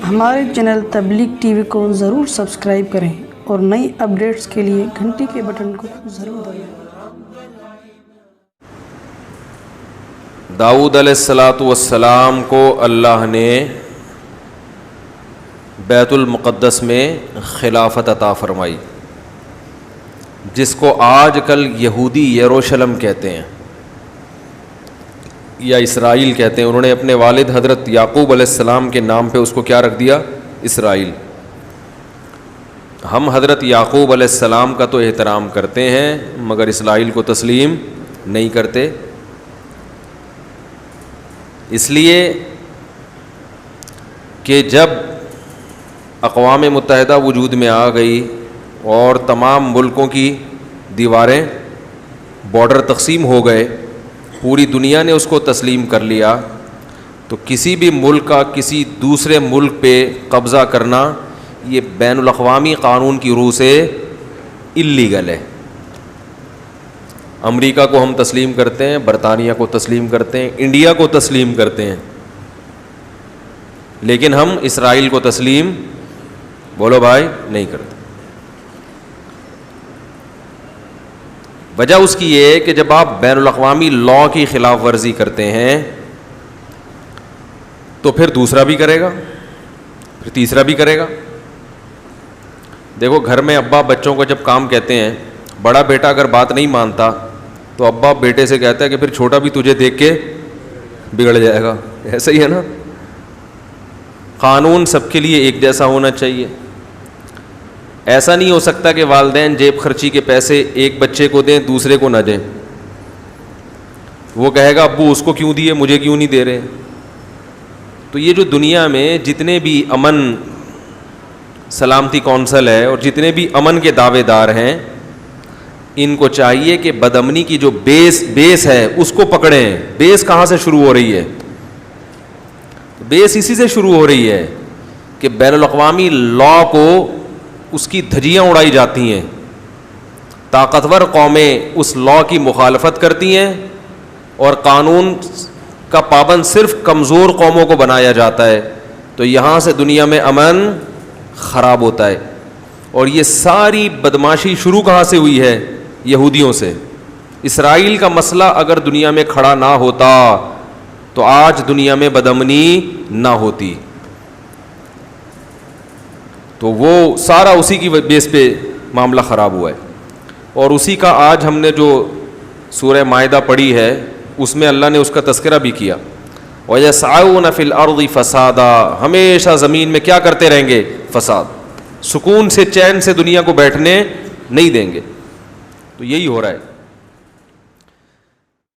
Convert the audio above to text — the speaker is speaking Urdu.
ہمارے چینل تبلیغ ٹی وی کو ضرور سبسکرائب کریں اور نئی اپڈیٹس کے لیے گھنٹی کے بٹن کو ضرور دبائیں۔ داؤد علیہ السلام کو اللہ نے بیت المقدس میں خلافت عطا فرمائی، جس کو آج کل یہودی یروشلم کہتے ہیں یا اسرائیل کہتے ہیں۔ انہوں نے اپنے والد حضرت یعقوب علیہ السلام کے نام پہ اس کو کیا رکھ دیا؟ اسرائیل۔ ہم حضرت یعقوب علیہ السلام کا تو احترام کرتے ہیں مگر اسرائیل کو تسلیم نہیں کرتے، اس لیے کہ جب اقوام متحدہ وجود میں آ گئی اور تمام ملکوں کی دیواریں بارڈر تقسیم ہو گئے، پوری دنیا نے اس کو تسلیم کر لیا، تو کسی بھی ملک کا کسی دوسرے ملک پہ قبضہ کرنا یہ بین الاقوامی قانون کی روح سے اللیگل ہے۔ امریکہ کو ہم تسلیم کرتے ہیں، برطانیہ کو تسلیم کرتے ہیں، انڈیا کو تسلیم کرتے ہیں، لیکن ہم اسرائیل کو تسلیم بولو بھائی نہیں کرتے۔ وجہ اس کی یہ ہے کہ جب آپ بین الاقوامی لاء کی خلاف ورزی کرتے ہیں تو پھر دوسرا بھی کرے گا، پھر تیسرا بھی کرے گا۔ دیکھو گھر میں ابا بچوں کو جب کام کہتے ہیں، بڑا بیٹا اگر بات نہیں مانتا تو ابا بیٹے سے کہتا ہے کہ پھر چھوٹا بھی تجھے دیکھ کے بگڑ جائے گا، ایسا ہی ہے نا۔ قانون سب کے لیے ایک جیسا ہونا چاہیے۔ ایسا نہیں ہو سکتا کہ والدین جیب خرچی کے پیسے ایک بچے کو دیں دوسرے کو نہ دیں۔ وہ کہے گا ابو اس کو کیوں دیے مجھے کیوں نہیں دے رہے۔ تو یہ جو دنیا میں جتنے بھی امن سلامتی کونسل ہے اور جتنے بھی امن کے دعوے دار ہیں، ان کو چاہیے کہ بدامنی کی جو بیس ہے اس کو پکڑیں۔ بیس کہاں سے شروع ہو رہی ہے؟ بیس اسی سے شروع ہو رہی ہے کہ بین الاقوامی لاء کو اس کی دھجیاں اڑائی جاتی ہیں، طاقتور قومیں اس لاء کی مخالفت کرتی ہیں اور قانون کا پابند صرف کمزور قوموں کو بنایا جاتا ہے، تو یہاں سے دنیا میں امن خراب ہوتا ہے۔ اور یہ ساری بدماشی شروع کہاں سے ہوئی ہے؟ یہودیوں سے۔ اسرائیل کا مسئلہ اگر دنیا میں کھڑا نہ ہوتا تو آج دنیا میں بدامنی نہ ہوتی، تو وہ سارا اسی کی بیس پہ معاملہ خراب ہوا ہے۔ اور اسی کا آج ہم نے جو سورہ مائدہ پڑھی ہے اس میں اللہ نے اس کا تذکرہ بھی کیا، وَيَسْعَوْنَ فِي الْأَرْضِ فَسَادًا، ہمیشہ زمین میں کیا کرتے رہیں گے؟ فساد، سکون سے چین سے دنیا کو بیٹھنے نہیں دیں گے۔ تو یہی ہو رہا ہے۔